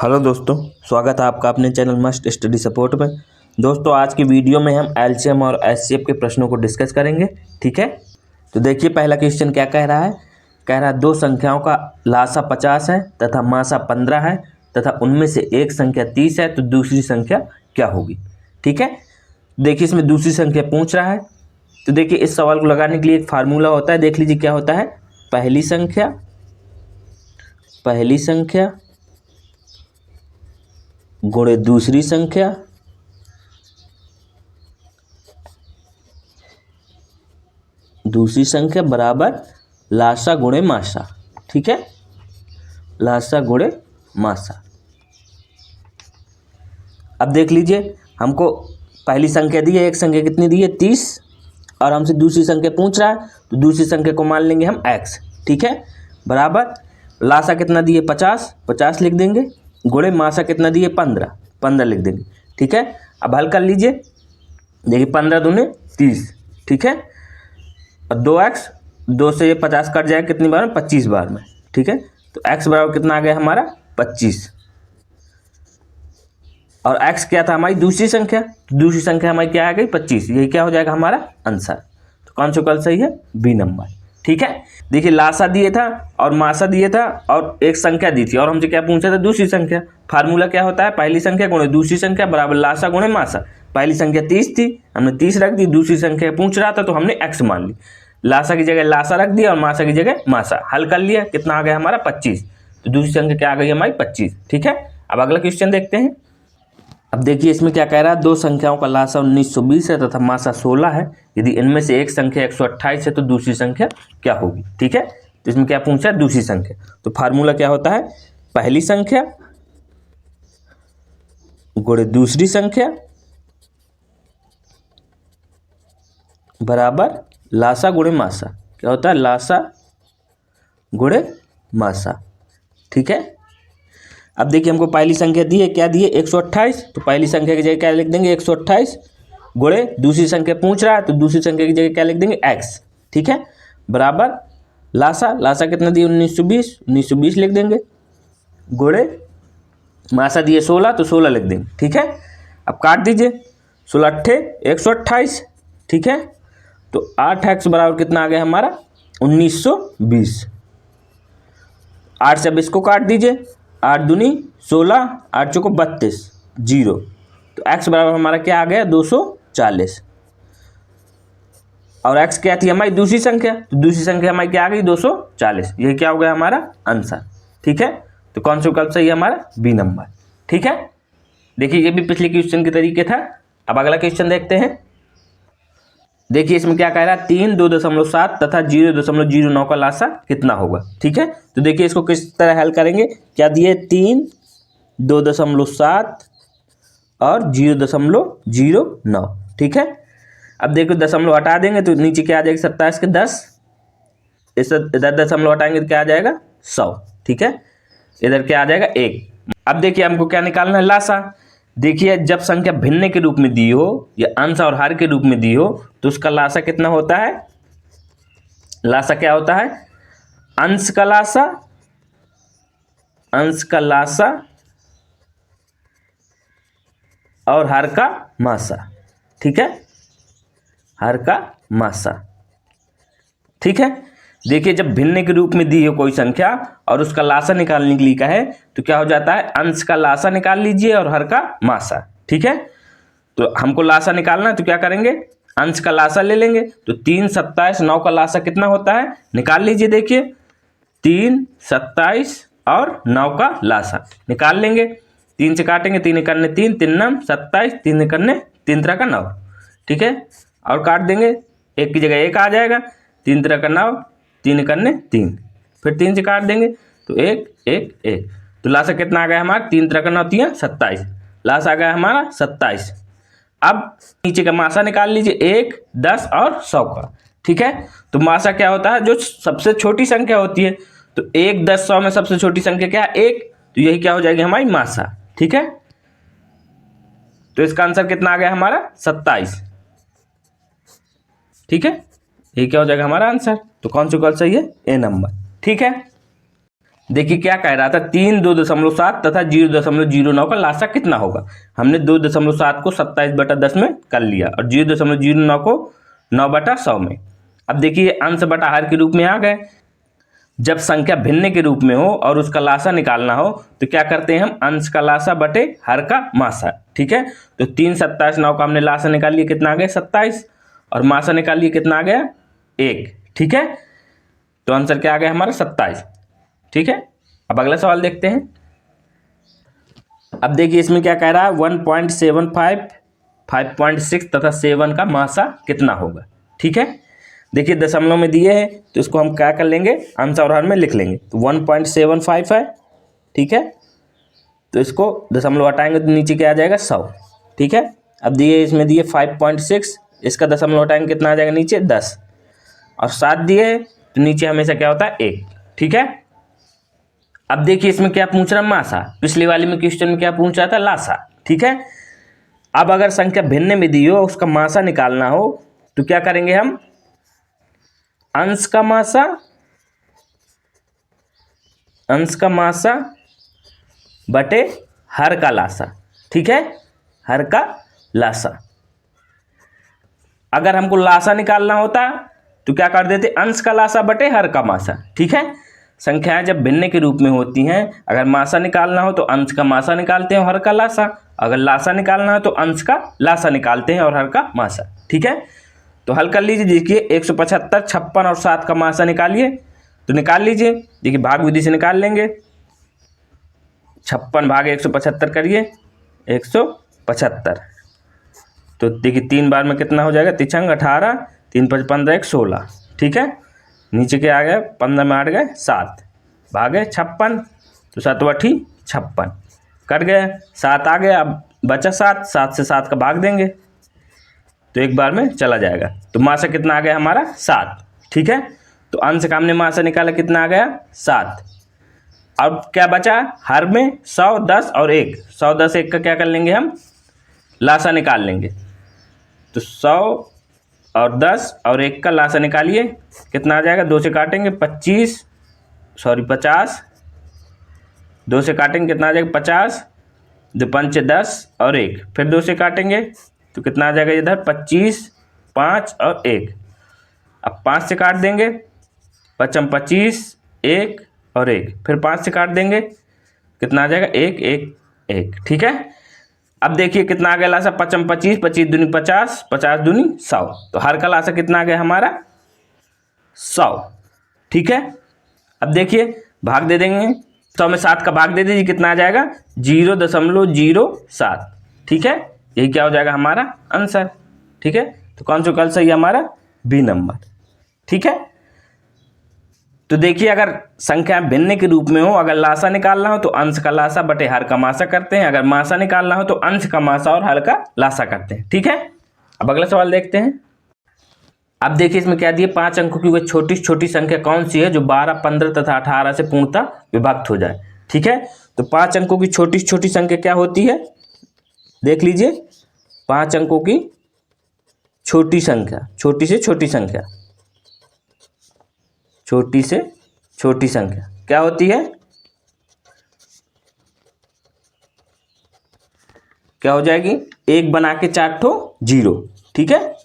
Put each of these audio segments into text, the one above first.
Hello दोस्तों, स्वागत है आपका अपने चैनल मस्ट स्टडी सपोर्ट में। दोस्तों, आज की वीडियो में हम एलसीएम और एचसीएफ के प्रश्नों को डिस्कस करेंगे। ठीक है, तो देखिए पहला क्वेश्चन क्या कह रहा है। कह रहा है दो संख्याओं का लासा 50 है तथा मासा 15 है तथा उनमें से एक संख्या 30 है, तो दूसरी संख्या क्या होगी। ठीक है, देखिए इसमें दूसरी संख्या पूछ रहा है। तो देखिए इस सवाल को लगाने के लिए एक फार्मूला होता है। देख लीजिए क्या होता है। पहली संख्या गुणे दूसरी संख्या बराबर लासा गुणे मासा। ठीक है, लासा गुणे मासा। अब देख लीजिए, हमको पहली संख्या दी है, एक संख्या कितनी दी है 30, और हमसे दूसरी संख्या पूछ रहा है, तो दूसरी संख्या को मान लेंगे हम x। ठीक है, बराबर लासा कितना दिए 50 लिख देंगे, गुणे मासा कितना दिए 15 लिख देंगे। ठीक है, अब हल कर लीजिए। देखिए 15 दूने 30। ठीक है, और 2x, 2 से ये 50 कट जाएगा कितनी बार में, 25 बार में। ठीक है, तो x बराबर कितना आ गया हमारा 25, और x क्या था हमारी दूसरी संख्या, तो दूसरी संख्या हमारी क्या आ गई 25। यही क्या हो जाएगा हमारा आंसर। तो कौन सा विकल्प सही है, बी नंबर। ठीक है, देखिए लासा दिए था और मासा दिए था और एक संख्या दी थी, और हमसे क्या पूछा था दूसरी संख्या। फार्मूला क्या होता है, पहली संख्या गुणे दूसरी संख्या बराबर लासा गुणे मासा। पहली संख्या 30 थी, हमने 30 रख दी, दूसरी संख्या पूछ रहा था तो हमने x मान ली। लासा की जगह लासा रख दिया और मासा की जगह मासा। हल कर लिया, कितना आ गया हमारा 25। तो दूसरी संख्या क्या आ गई हमारी 25। ठीक है, अब अगला क्वेश्चन देखते हैं। अब देखिए इसमें क्या कह रहा है, दो संख्याओं का लासा 1920 है तथा मासा 16 है। यदि इनमें से एक संख्या 128 है तो दूसरी संख्या क्या होगी। ठीक है, तो इसमें क्या पूछा है दूसरी संख्या। तो फार्मूला क्या होता है, पहली संख्या गुणे दूसरी संख्या बराबर लासा गुणे मासा। क्या होता है, लासा गुणे मासा। ठीक है, अब देखिए हमको पहली संख्या दी है, क्या दी है 128, तो पहली संख्या की जगह क्या लिख देंगे 128, गुणे दूसरी संख्या पूछ रहा है तो दूसरी संख्या की जगह क्या लिख देंगे x। ठीक है, बराबर लासा कितना दिए 1920 लिख देंगे, गुणे मासा दिए 16 तो 16 लिख देंगे। ठीक है, अब काट दीजिए, 16 अट्ठे 128। ठीक है, तो 8x बराबर कितना आ गया हमारा 1920। 8 से अब इसको काट दीजिए, 8 दूनी 16, 8 चौको 32, 0। तो x बराबर हमारा क्या आ गया 240, और x क्या थी हमारी दूसरी संख्या, तो दूसरी संख्या हमारी क्या आ गई 240। यही क्या हो गया हमारा आंसर। ठीक है, तो कौन सा विकल्प सही है हमारा, बी नंबर। ठीक है, देखिए ये भी पिछले क्वेश्चन के तरीके था। अब अगला क्वेश्चन देखते हैं। देखिए इसमें क्या कह रहा है, 3, 2.7 तथा 0.09 का लासा कितना होगा। ठीक है, तो देखिए इसको किस तरह हल करेंगे। क्या दिए 3, 2.7 और 0.09। ठीक है, अब देखो दशमलव हटा देंगे तो नीचे क्या आ जाएगा 27 के 10, इधर दशमलव हटाएंगे तो क्या आ जाएगा 100। ठीक है, इधर क्या आ जाएगा 1। अब देखिए हमको क्या निकालना है, लासा। देखिए जब संख्या भिन्न के रूप में दी हो या अंश और हर के रूप में दी हो तो उसका लासा कितना होता है। लासा क्या होता है, अंश का लासा और हर का मासा। ठीक है, हर का मासा। ठीक है, देखिए जब भिन्न के रूप में दी हो कोई संख्या और उसका लासा निकालने के लिए कहे तो क्या हो जाता है, अंश का लासा निकाल लीजिए और हर का मासा। ठीक है, तो हमको लासा निकालना है तो क्या करेंगे, अंश का लासा ले लेंगे। तो 3, 27, 9 का लासा कितना होता है, निकाल लीजिए। देखिए 3, 27 और 9 का लासा निकाल लेंगे। 3 से काटेंगे, 3 करने 3, 3 9 27, 3 करने 3 तरह का 9। ठीक है, और काट देंगे, 1 की जगह 1 आ जाएगा, 3 तरह का 9, 3 करने 3, फिर 3 से काट देंगे तो 1 1 1। तो लासा कितना आ गया हमारा, 3 तरह का 9 3 27, लासा आ गया हमारा 27। अब नीचे का मासा निकाल लीजिए, 1, 10 और 100 का। ठीक है, तो मासा क्या होता है, जो सबसे छोटी संख्या होती है। तो 1, 10, 100 में सबसे छोटी संख्या क्या है 1, तो यही क्या हो जाएगी हमारी मासा। ठीक है, तो इसका आंसर कितना आ गया हमारा 27। ठीक है, ये क्या हो जाएगा हमारा आंसर। तो कौन सा विकल्प सही है, ए नंबर। ठीक है, देखिए क्या कह रहा था, 3 2.7 तथा 0.09 का लासा कितना होगा। हमने 2.7 को 27/10 में कर लिया और 0.09 को 9/100 में। अब देखिए अंश बटा हर के रूप में आ गए। जब संख्या भिन्न के रूप में हो और उसका लासा निकालना हो तो क्या करते हैं हम, अंश का लासा बटे हर का मासा। ठीक है, तो 3 27 9 का हमने लासा निकाल लिया, कितना आ गया 27, और मासा निकाल लिया, कितना आ गया 1। ठीक है, तो आंसर क्या आ गया हमारा 27। ठीक है, अब अगला सवाल देखते हैं। अब देखिए इसमें क्या कह रहा है, 1.75, 5.6 तथा 7 का मासा कितना होगा। ठीक है, देखिए दशमलव में दिए हैं तो इसको हम क्या कर लेंगे, अंश और हर में लिख लेंगे। तो 1.75 है। ठीक है, तो इसको दशमलव हटाएंगे तो नीचे क्या आ जाएगा 100। ठीक है, अब दिए इसमें दिए 5.6, इसका दशमलव हटाएंगे कितना आ जाएगा नीचे 10, और 7 दिए तो नीचे हमेशा क्या होता है 1। ठीक है, अब देखिए इसमें क्या पूछ रहा है, मासा। पिछली वाली में क्वेश्चन में क्या पूछ रहा था, लासा। ठीक है, अब अगर संख्या भिन्न में दी हो उसका मासा निकालना हो तो क्या करेंगे हम, अंश का मासा बटे हर का लासा। ठीक है, हर का लासा। अगर हमको लासा निकालना होता तो क्या कर देते, अंश का लासा बटे हर का मासा। ठीक है, संख्याएं जब भिन्न के रूप में होती हैं, अगर मासा निकालना हो तो अंश का मासा निकालते हैं और हर का लासा, अगर लासा निकालना हो तो अंश का लासा निकालते हैं और हर का मासा। ठीक है, तो हल कर लीजिए। देखिए 175, 56 और 7 का मासा निकालिए, तो निकाल लीजिए। देखिए भाग विधि से निकाल लेंगे, 56 भाग 175 करिए, 175। तो देखिए 3 बार में कितना हो जाएगा, 3 18, 3 5 15 1 16। ठीक है, नीचे के आ गए 15 में 8 गए 7, भागे 56, तो 7 8 56 कट गए, 7 आ गया। अब बचा 7, 7 से 7 का भाग देंगे तो एक बार में चला जाएगा। तो मासा कितना आ गया हमारा 7। ठीक है, तो अंश का हमने मासा निकाला, कितना आ गया 7। अब क्या बचा, हर में 100 10 और 1, 100 10 1 का क्या कर लेंगे हम, लासा निकाल लेंगे। तो 100 और 10 और 1 का लासा निकालिए, कितना आ जाएगा, 2 से काटेंगे 50, 2 से काटेंगे कितना आ जाएगा 50, 2 5 10 और 1, फिर 2 से काटेंगे तो कितना आ जाएगा इधर 25, 5 और 1। अब 5 से काट देंगे, 5 25 1 और 1, फिर 5 से काट देंगे, कितना आ जाएगा 1 1 1। ठीक है, अब देखिए कितना आ गया लासा, 5 25, 25 दूनी 50, 50 दूनी 100, तो हर का लासा कितना आ गया हमारा 100। ठीक है, अब देखिए भाग दे देंगे, 100 में 7 का भाग दे दीजिए, कितना आ जाएगा 0.07। ठीक है, यही क्या हो जाएगा हमारा आंसर। ठीक है, तो कौन सा कल सही हमारा, बी नंबर। ठीक है, तो देखिए अगर संख्या भिन्न के रूप में हो, अगर लासा निकालना हो तो अंश का लासा बटे हर का मासा करते हैं, अगर मासा निकालना हो तो अंश का मासा और हर का लासा करते हैं। ठीक है, अब अगला सवाल देखते हैं। अब देखिए इसमें क्या दिए, 5 अंकों की वह छोटी छोटी संख्या कौन सी है जो 12 15 तथा 18 से पूर्णतः विभक्त हो जाए। ठीक है, तो 5 अंकों की छोटी छोटी संख्या क्या होती है, देख लीजिए। 5 अंकों की छोटी संख्या, छोटी से छोटी संख्या, छोटी से छोटी संख्या क्या होती है, क्या हो जाएगी, 1 बना के 4 ठो 0। ठीक है,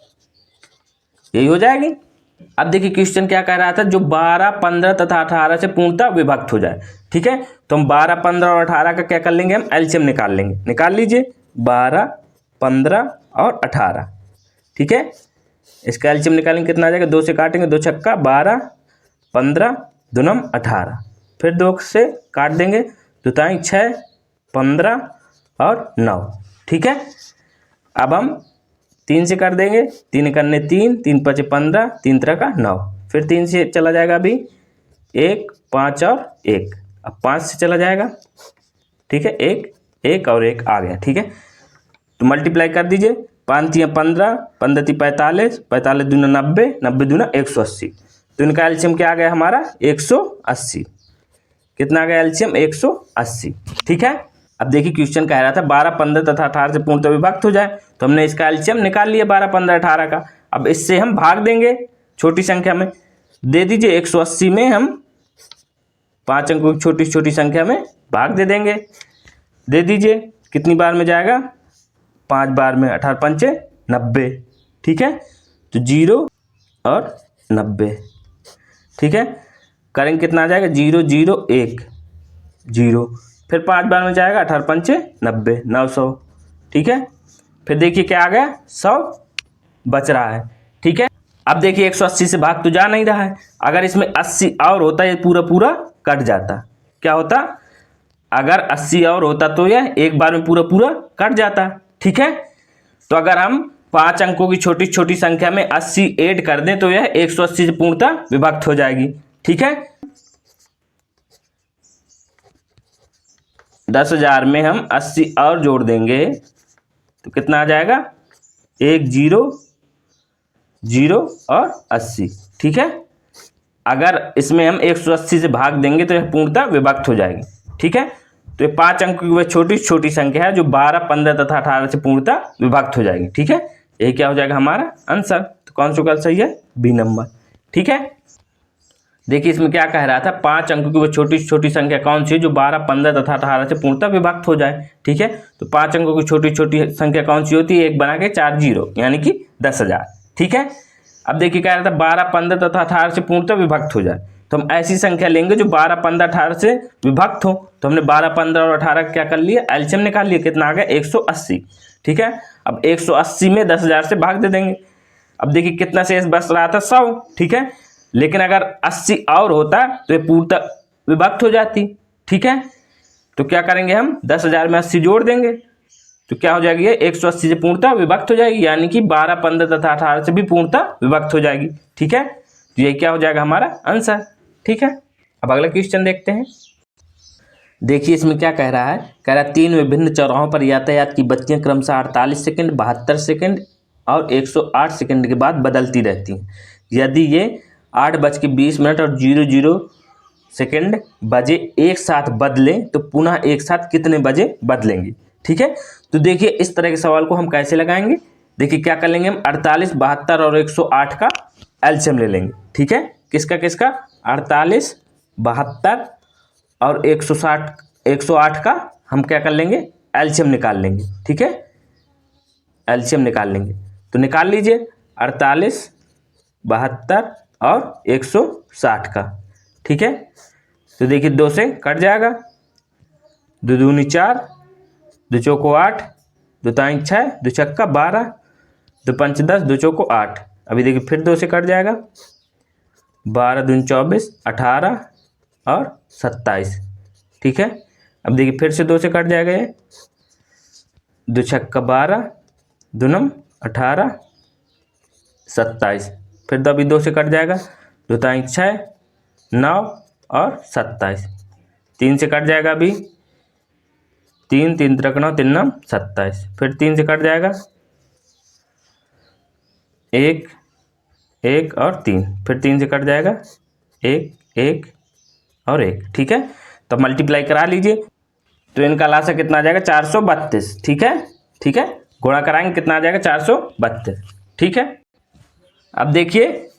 यही हो जाएगी। अब देखिए क्वेश्चन क्या कह रहा था, जो 12 15 तथा 18 से पूर्णतः विभक्त हो जाए। ठीक है, तो हम 12 15 और 18 का क्या कर लेंगे, हम एलसीएम निकाल लेंगे। निकाल लीजिए 12 15 और 18। ठीक है, इसका एलसीएम निकालेंगे, कितना आ जाएगा, 2 से काटेंगे, 2 छक्का 12 15 दूनम 18, फिर 2 से काट देंगे, 2 ताई 6 15 और 9। ठीक है, अब हम 3 से कर देंगे, 3 करने 3, 3 5 15, 3 3 का 9, फिर 3 से चला जाएगा अभी 1 5 और 1, अब 5 से चला जाएगा। ठीक है, 1 1 और 1 आ गया। ठीक है, तो मल्टीप्लाई कर दीजिए, 5 3 15, 15 3 45, 45 दूना 90, 90 दूना 180, तो इनका एलसीएम क्या आ गया हमारा 180। कितना आ गया एलसीएम 180। ठीक है, अब देखिए क्वेश्चन कह रहा था 12 15 तथा 18 से पूर्णतः विभक्त हो जाए, तो हमने इसका एलसीएम निकाल लिया 12 15 18 का। अब इससे हम भाग देंगे छोटी संख्या में, दे दीजिए 180 में हम 5 अंकों की छोटी छोटी संख्या में भाग दे देंगे। दे दीजिए, कितनी बार में जाएगा? 5 बार में। 18 पंचे 90, ठीक है। तो 0 और 90, ठीक है। करेंगे कितना आ जाएगा? 0 0 1 0, फिर 5 बार में जाएगा। 18 पंचे 90, 900, ठीक है। फिर देखिए क्या आ गया? 100 बच रहा है, ठीक है। अब देखिए 180 से भाग तो जा नहीं रहा है। अगर इसमें 80 और होता, ये पूरा पूरा कट जाता। क्या होता? अगर 80 और होता तो यह एक बार में पूरा पूरा कट जाता, ठीक है। तो अगर हम 5 अंकों की छोटी छोटी संख्या में 80 ऐड कर दें तो यह 180 से पूर्णतः विभक्त हो जाएगी, ठीक है। 10,000 में हम 80 और जोड़ देंगे तो कितना आ जाएगा? 1 0 0 और 80, ठीक है। अगर इसमें हम 180 से भाग देंगे तो यह पूर्णतः विभक्त हो जाएगी, ठीक है। तो ये 5 अंकों की वह छोटी छोटी संख्या है जो 12, 15 तथा 18 से पूर्णतः विभक्त हो जाएगी, ठीक है। यही क्या हो जाएगा? हमारा आंसर। तो कौन सा सही है? बी नंबर, ठीक है। देखिए इसमें क्या कह रहा था? 5 अंकों की वो छोटी छोटी संख्या कौन सी है जो 12, 15 तथा 18 से पूर्णतः विभक्त हो जाए, ठीक है। तो 5 अंकों की छोटी छोटी संख्या कौन सी होती है? एक बना के 4 0, यानी कि 10,000, ठीक है। अब देखिए कह रहा था 12, 15 तथा 18 से पूर्णतः विभक्त हो जाए, तो हम ऐसी संख्या लेंगे जो 12, 15, 18 से विभक्त हो। तो हमने 12, 15 और 18 क्या कर लिया? एलसीएम निकाल लिया। कितना आ गया? 180, ठीक है। अब 180 में 10,000 से भाग दे देंगे। अब देखिए कितना शेष बच रहा था? 100, ठीक है। लेकिन अगर 80 और होता तो ये पूर्णतः विभक्त हो जाती, ठीक है। तो क्या करेंगे हम? 10,000 में 80 जोड़ देंगे तो क्या हो जाएगी? 180 से पूर्णतः विभक्त हो जाएगी, यानी कि 12, 15 तथा 18 से भी पूर्णतः विभक्त हो जाएगी, ठीक है। तो ये क्या हो जाएगा? हमारा आंसर, ठीक है। अब अगला क्वेश्चन देखते हैं। देखिए इसमें क्या कह रहा है? कह रहा है 3 विभिन्न चौराहों पर यातायात की बत्तियां क्रमशः 48 सेकंड, 72 सेकंड और 108 सेकंड के बाद बदलती रहती हैं। यदि ये 8:20 और 00 सेकंड बजे एक साथ बदलें तो पुनः एक साथ कितने बजे बदलेंगे, ठीक है। तो देखिए इस तरह के सवाल को हम कैसे लगाएंगे? देखिए क्या कर लेंगे हम? 48, 72 और 108 का एलसीएम ले लेंगे, ठीक है। किसका किसका? 48, 72 और 108 का हम क्या कर लेंगे? एलसीएम निकाल लेंगे, ठीक है। एलसीएम निकाल लेंगे तो निकाल लीजिए 48, 72 और 160 का, ठीक है। तो देखिए 2 से कट जाएगा। 2 दूनी 4, 2 चौको 8, 2 ताई 6, 2 छक्का 12, 2 पंच 10, 2 चौको 8। अभी देखिए फिर 2 से कट जाएगा। 12 दूनी 24, 18 और 27, ठीक है। अब देखिए फिर से 2 से कट जाएगा ये। 2 छक्का 12, 2 नम 18, 27। फिर तो अभी 2 से कट जाएगा। 2 ताई 6, 9 और 27। 3 से कट जाएगा अभी। 3 3 3 9 3 9 27। फिर 3 से कट जाएगा। 1 1 और 3। फिर 3 से कट जाएगा। 1 1 और 1, ठीक है। तो मल्टीप्लाई करा लीजिए तो इनका लासा कितना आ जाएगा? 432, ठीक है। ठीक है, गुणा कराएंगे कितना आ जाएगा? 432, ठीक है। अब देखिए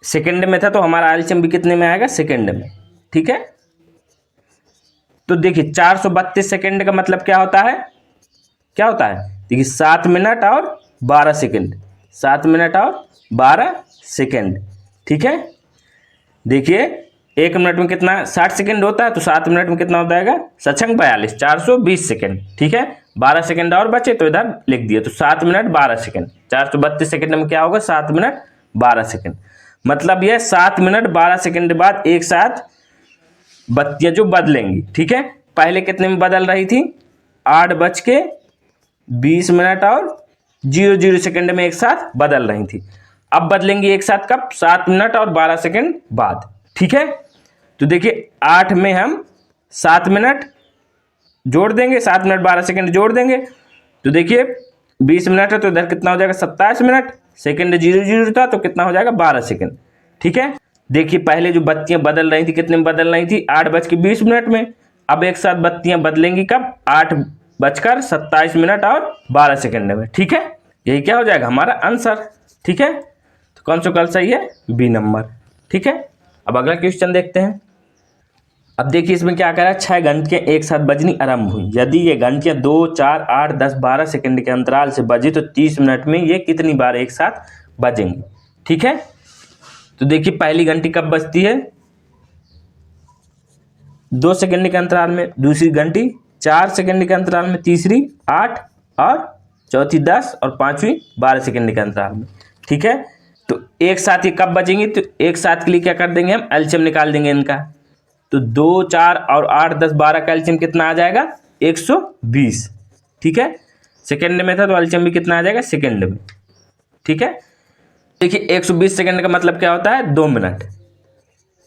सेकंड में था तो हमारा एलसीएम भी कितने में आएगा? सेकंड में, ठीक है। तो देखिए 432 सेकंड का मतलब क्या होता है? क्या होता है? देखिए 7 मिनट और 12 सेकंड। 7 मिनट और 12 सेकंड, ठीक है। देखिए 1 मिनट में कितना 60 सेकंड होता है, तो 7 मिनट में कितना हो जाएगा? 7 42, 420 सेकंड, ठीक है। 12 सेकंड और बचे तो इधर लिख दिए, तो 7 मिनट 12 सेकंड। 432 सेकंड में क्या होगा? 7 मिनट 12 सेकंड। मतलब यह 7 मिनट 12 सेकंड बाद एक साथ बत्तियां जो बदलेंगी, ठीक है। पहले कितने में बदल रही थी? 8:20 और 00 सेकंड में एक साथ बदल रही थी। अब बदलेंगी एक साथ कब? 7 मिनट और 12 सेकंड बाद, ठीक है। तो देखिए 8 में हम 7 मिनट जोड़ देंगे, 7 मिनट 12 सेकंड जोड़ देंगे, तो देखिए 20 मिनट है तो इधर कितना हो जाएगा? 27 मिनट। सेकंड 00 था तो कितना हो जाएगा? 12 सेकंड, ठीक है। देखिए पहले जो बत्तियां बदल रही थी कितने में बदल रही थी? 8:20 में। अब एक साथ बत्तियां बदलेंगी कब? 8:27 और 12 सेकंड में, ठीक है। यही क्या हो जाएगा? हमारा आंसर, ठीक है। तो कौन सा कल सही है? बी नंबर, ठीक है। अब अगला क्वेश्चन देखते हैं। अब देखिए इसमें क्या करा, 6 घंटियाँ एक साथ बजनी आरंभ हुई। यदि ये घंटियाँ 2, 4, 8, 10, 12 सेकंड के अंतराल से बजी तो 30 मिनट में ये कितनी बार एक साथ बजेंगी। ठीक है, तो देखिए पहली घंटी कब बजती है, 2 सेकंड के अंतराल में, दूसरी घंटी 4 सेकंड के अंतराल में, तीसरी 8 और चौथी 10 और पांचवी 12 सेकंड के अंतराल में। ठीक है, तो एक साथ ये कब बजेंगी, तो एक साथ के लिए क्या कर देंगे हम, एलसीएम निकाल देंगे इनका। तो 2, 4 और 8, 10, 12 का एलसीएम कितना आ जाएगा, 120। ठीक है, सेकंड में था तो एलसीएम भी कितना आ जाएगा, सेकंड में। ठीक है, देखिए 120 सेकंड का मतलब क्या होता है, 2 मिनट।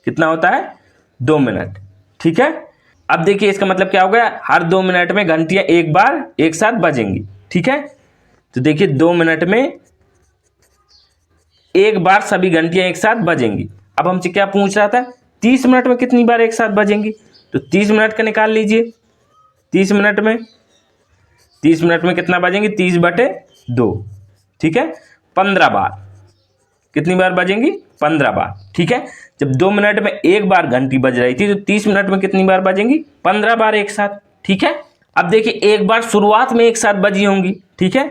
कितना होता है, 2 मिनट। ठीक है, अब देखिए इसका मतलब क्या हो गया, हर 2 मिनट में घंटियां एक बार एक साथ बजेंगी। ठीक है, तो देखिए 2 मिनट में एक बार सभी घंटियां एक साथ बजेंगी। अब हमसे क्या पूछ रहा था, 30 मिनट में कितनी बार एक साथ बजेंगी, तो 30 मिनट का निकाल लीजिए। 30 मिनट में कितना बजेंगी, 30/2। ठीक है, 15 बार। कितनी बार बजेंगी, 15 बार। ठीक है, जब 2 मिनट में एक बार घंटी बज रही थी तो 30 मिनट में कितनी बार बजेंगी, 15 बार एक साथ। ठीक है, अब देखिए एक बार शुरुआत में एक साथ बजी होंगी। ठीक है,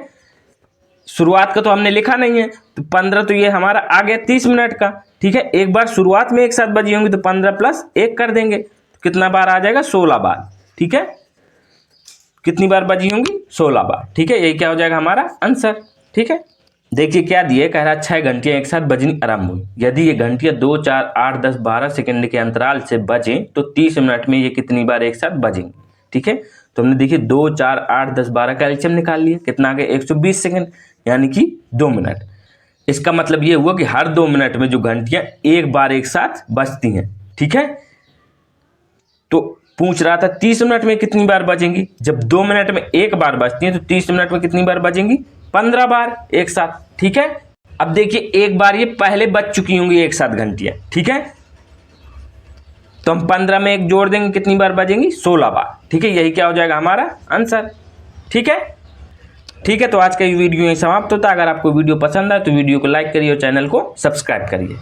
शुरुआत का तो हमने लिखा नहीं है, तो 15 तो ये हमारा आ गया 30 मिनट का। ठीक है, एक बार शुरुआत में एक साथ बजी होंगी तो 15 + 1 कर देंगे, तो कितना बार आ जाएगा, 16 बार। ठीक है, कितनी बार बजी होंगी, 16 बार। ठीक है, यही क्या हो जाएगा हमारा आंसर। ठीक है, देखिए क्या दिए, कह रहा 6 घंटियां एक साथ बजनी आरंभ हुई। यदि ये घंटियां 2, 4, 8, 10, 12 सेकंड के अंतराल से बजें तो 30 मिनट में ये कितनी बार एक साथ बजेंगी। ठीक है, तो हमने देखिए 2, 4, 8, 10, 12 का एलसीएम निकाल लिया, कितना आ गया, 120 सेकंड, यानी कि 2 मिनट। इसका मतलब ये हुआ कि हर 2 मिनट में जो घंटियां एक बार एक साथ बजती हैं। ठीक है, तो पूछ रहा था 30 मिनट में कितनी बार बजेंगी। जब 2 मिनट में एक बार बजती हैं तो 30 मिनट में कितनी बार बजेंगी, 15 बार एक साथ। ठीक है, अब देखिए एक बार ये पहले बज चुकी होंगी एक साथ घंटियां। ठीक है, तो हम 15 में एक जोड़ देंगे, कितनी बार बजेंगी, 16 बार। ठीक है, यही क्या हो जाएगा हमारा आंसर। ठीक है, तो आज का ये वीडियो यहीं समाप्त होता है। अगर आपको वीडियो पसंद आए तो वीडियो को लाइक करिए और चैनल को सब्सक्राइब करिए।